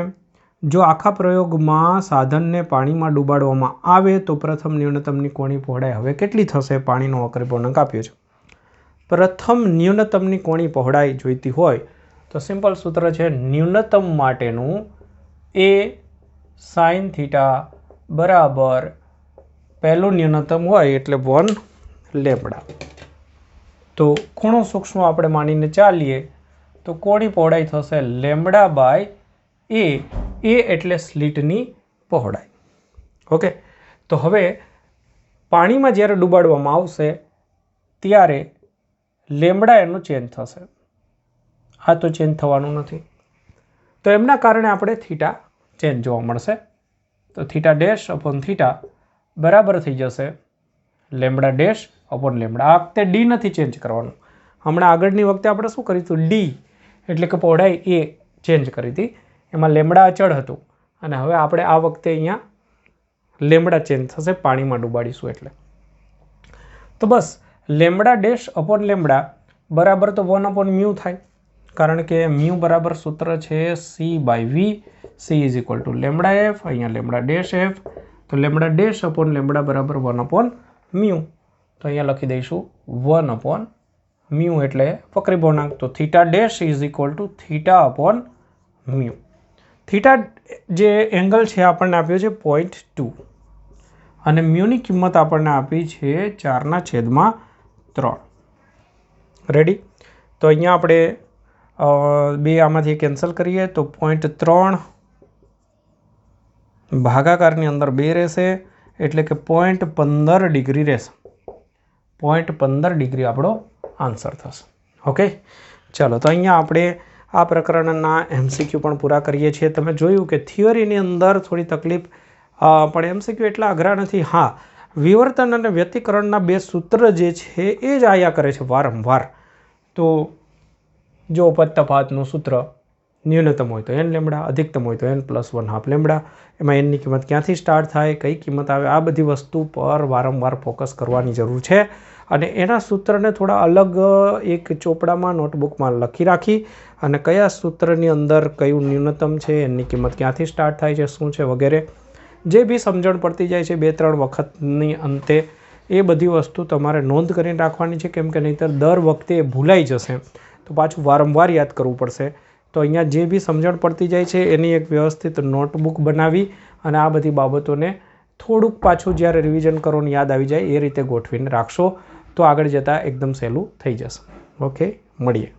જો આખા પ્રયોગમાં સાધનને પાણીમાં ડૂબાડવામાં આવે તો પ્રથમ ન્યૂનતમની કોણીય પહોળાઈ હવે કેટલી થશે? પાણીનો અકરીપૂર્ણાંક આપ્યો છે. પ્રથમ ન્યૂનતમની કોણીય પહોળાઈ જોઈતી હોય તો સિમ્પલ સૂત્ર છે ન્યૂનતમ માટેનું એ સાઇન થીટા બરાબર પહેલું ન્યૂનતમ હોય એટલે 1 લેમ્બડા. તો ખૂણો સૂક્ષ્મ આપણે માનીને ચાલીએ તો કોણીય પહોળાઈ થશે લેમ્બડા બાય એ. એ એટલે સ્લિટની પહોળાઈ. ઓકે, તો હવે પાણીમાં જ્યારે ડૂબાડવામાં આવશે ત્યારે લેમ્બડા એનું ચેન્જ થશે. આ તો ચેન્જ થવાનું નથી, તો એમના કારણે આપણે થીટા ચેન્જ જોવા મળશે. તો થીટા ડેશ અપોન થીટા બરાબર થઈ જશે લેમ્બડા ડેશ અપોન લેમ્બડા. આ વખતે ડી નથી ચેન્જ કરવાનું. હમણાં આગળની વખતે આપણે શું કરીશું? ડી એટલે કે પહોળાઈ એ ચેન્જ કરી હતી, એમાં લેમ્બડા અચળ હતું, અને હવે આપણે આ વખતે અહીંયા લેમ્બડા ચેન્જ થશે પાણીમાં ડૂબાડીશું એટલે. તો બસ લેમ્બડા ડેશ અપોન લેમ્બડા બરાબર તો 1 અપોન મ્યુ થાય, કારણ કે મ્યુ બરાબર સૂત્ર છે C by V. C is equal to lambda F, અહીંયા લેમ્બડા ડેશ એફ. તો લેમ્બડા ડેશ અપોન લેમ્બડા બરાબર 1 અપોન મ્યુ. તો અહીંયા લખી દઈશું 1 અપોન મ્યુ એટલે વક્રીપૂર્ણાંક. તો theta dash is equal two theta upon mu. Theta જે એંગલ છે આપણને આપ્યો છે 0.2 અને મ્યુની કિંમત આપણને આપી છે 4/3. રેડી? તો અહીંયા આપણે બે આમાંથી કેન્સલ કરીએ તો 0.3 ભાગાકારની અંદર 2 રહેશે એટલે કે 0.15 ડિગ્રી રહેશે. 0.15 ડિગ્રી આપણો આન્સર થશે. ઓકે, ચાલો. તો અહીંયા આપણે આ પ્રકરણના MCQ પણ પૂરા કરીએ છીએ. તમે જોયું કે થિયરીની અંદર થોડી તકલીફ, પણ MCQ એટલા અઘરા નથી. હા, વિવર્તન અને વ્યતિકરણના 2 સૂત્ર જે છે એ જ આયા કરે છે વારંવાર. તો જો તફાવતનું સૂત્ર ન્યૂનતમ હોય તો n લેમ્બડા, અધિકતમ હોય તો n+1/2 લેમ્બડા. એમાં એનની કિંમત ક્યાંથી સ્ટાર્ટ થાય, કઈ કિંમત આવે, આ બધી વસ્તુ પર વારંવાર ફોકસ કરવાની જરૂર છે. અને એના સૂત્રને થોડા અલગ એક ચોપડામાં નોટબુકમાં લખી રાખી અને કયા સૂત્રની અંદર કયું ન્યૂનતમ છે, એની કિંમત ક્યાંથી સ્ટાર્ટ થાય છે, શું છે વગેરે જે બી સમજણ પડતી જાય છે 2-3 વખતની અંતે, એ બધી વસ્તુ તમારે નોંધ કરીને રાખવાની છે. કેમ કે નહીંતર દર વખતે એ ભૂલાઈ જશે તો પાછું વારંવાર યાદ કરવું પડશે. તો અહીંયા જે બી સમજણ પડતી જાય છે એની એક વ્યવસ્થિત નોટબુક બનાવી અને આ બધી બાબતોને થોડુંક પાછું જ્યારે રિવિઝન કરો ને યાદ આવી જાય એ રીતે ગોઠવીને રાખશો તો આગળ જતાં એકદમ સહેલું થઈ જશે. ઓકે, મળીએ.